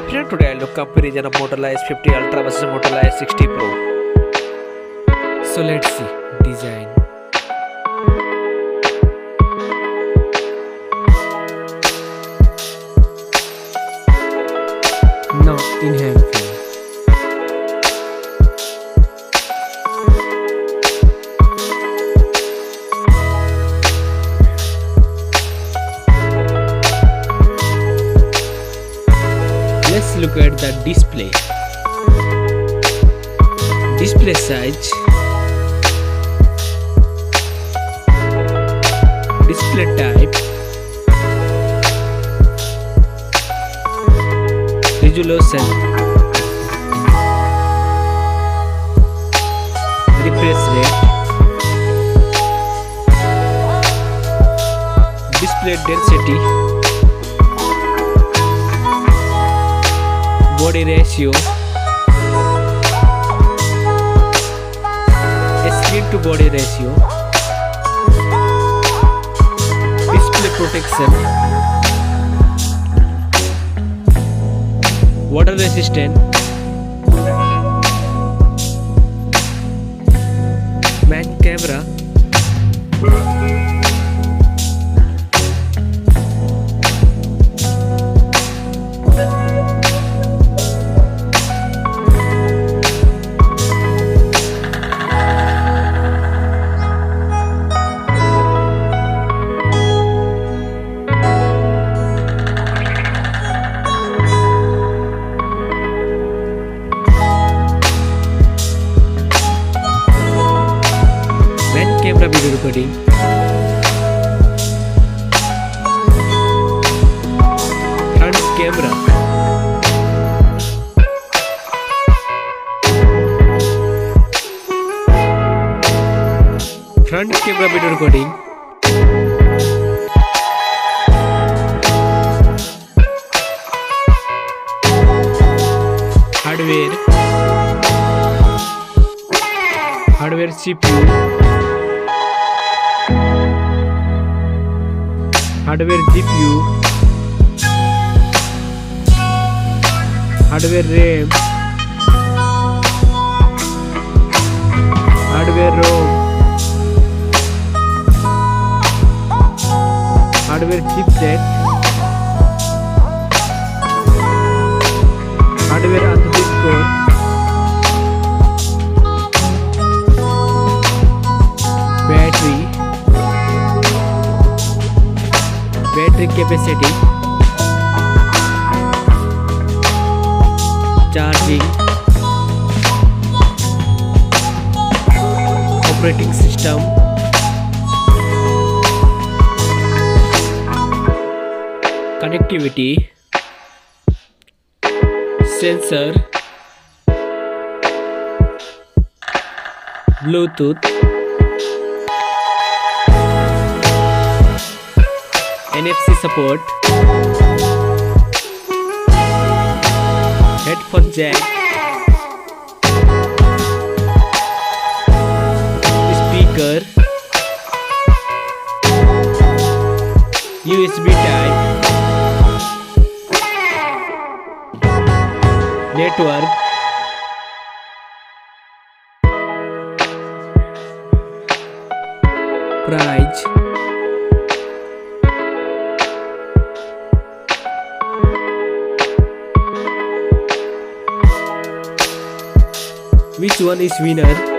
afternoon. Today I'll look comparison of Motorola Edge 50 Ultra versus Motorola Edge 60 Pro. So let's see design. Now in hand feel. Let's look at the display. Display size, display type, resolution, refresh rate, display density, body ratio, screen to body ratio, display protection, water resistant, main camera, camera video recording, front camera, front camera video recording, hardware CPU, hardware GPU, hardware RAM, hardware ROM, hardware chipset, hardware underscore, battery capacity, charging, operating system, connectivity, sensor, Bluetooth, NFC support, headphone jack, speaker, USB type, network, price, which one is winner?